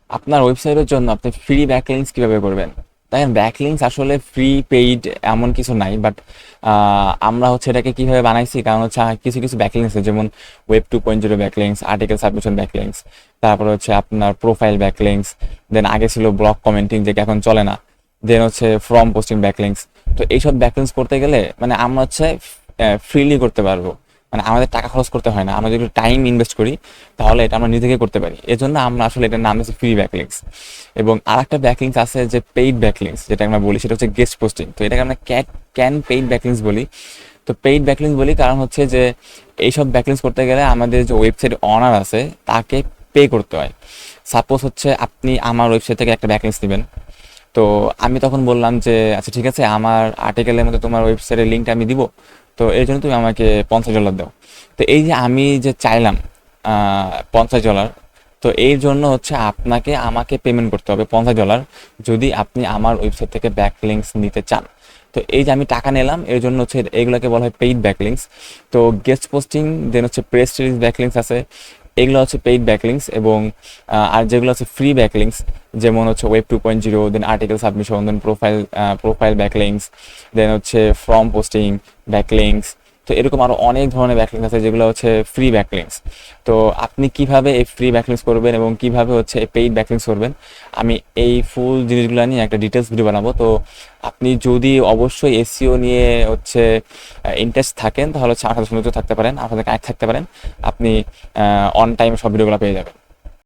আপনার ওয়েবসাইটের জন্য আপনি ফ্রি ব্যাকলিংস কিভাবে করবেন? দেখেন, ব্যাকলিংস আসলে ফ্রি পেইড এমন কিছু নাই, বাট আমরা হচ্ছে এটাকে কিভাবে বানাইছি, কারণ হচ্ছে কিছু কিছু ব্যাকলিংস আছে, যেমন web 2.0 backlinks, article submission backlinks, তারপর হচ্ছে আপনার প্রোফাইল ব্যাকলিংস, দেন আগে ছিল ব্লগ কমেন্টিং, যেটা এখন চলে না, দেন হচ্ছে ফ্রম পোস্টিং ব্যাকলিংস। তো এইসব ব্যাকলিংস করতে গেলে মানে আমরা হচ্ছে ফ্রিলি করতে পারবো, মানে আমাদের টাকা খরচ করতে হয় না। আমরা যদি টাইম ইনভেস্ট করি তাহলে এটা আমরা নিজে থেকে করতে পারি। এজন্য আমরা আসলে এটার নাম হচ্ছে ফ্রি ব্যাকলিংস। এবং আরেকটা ব্যাকলিংস আছে যে পেইড ব্যাকলিংস, যেটা আমরা বলি সেটা হচ্ছে গেস্ট পোস্টিং। তো এটাকে আমরা ক্যান পেইড ব্যাকলিংস বলি। তো পেইড ব্যাকলিংস বলি কারণ হচ্ছে যে এইসব ব্যাকলিংস করতে গেলে আমাদের যে ওয়েবসাইট অনার আছে তাকে পে করতে হয়। সাপোজ হচ্ছে আপনি আমার ওয়েবসাইট থেকে একটা ব্যাকলিংস নেবেন, তো আমি তখন বললাম যে আচ্ছা ঠিক আছে, আমার আর্টিকেলের মধ্যে তোমার ওয়েবসাইটের লিঙ্কটা আমি দিব, তো এর জন্য তুমি আমাকে $50 দাও। তো এই যে আমি যে চাইলাম $50, তো এর জন্য হচ্ছে আপনাকে আমাকে পেমেন্ট করতে হবে $50, যদি আপনি আমার ওয়েবসাইট থেকে ব্যাকলিংস নিতে চান। তো এই যে আমি টাকা নিলাম, এর জন্য হচ্ছে এইগুলোকে বলা হয় পেইড ব্যাকলিংস। তো গেস্ট পোস্টিং, দেন হচ্ছে প্রেস রিলিজ ব্যাকলিংস আছে, এগুলো হচ্ছে পেইড ব্যাকলিংস। এবং আর যেগুলো হচ্ছে ফ্রি ব্যাকলিংস, যেমন হচ্ছে ওয়েব 2.0, দেন আর্টিকেল সাবমিশন, দেন প্রোফাইল ব্যাকলিংস, দেন হচ্ছে ফ্রম পোস্টিং ব্যাকলিংস। তো এরকম আরও অনেক ধরনের ব্যাকলিংস আছে যেগুলো হচ্ছে ফ্রি ব্যাকলিংস। তো আপনি কিভাবে এই ফ্রি ব্যাকলিংস করবেন এবং কিভাবে হচ্ছে এই পেইড ব্যাকলিংস করবেন, আমি এই ফুল জিনিসগুলো নিয়ে একটা ডিটেলস ভিডিও বানাবো। তো আপনি যদি অবশ্যই এসইও নিয়ে হচ্ছে ইন্টারেস্ট থাকেন তাহলে হচ্ছে আমার সাথে সংযুক্ত থাকতে পারেন, আমার সাথে কানেক্ট থাকতে পারেন। আপনি অন টাইম সব ভিডিওগুলো পেয়ে যাবেন।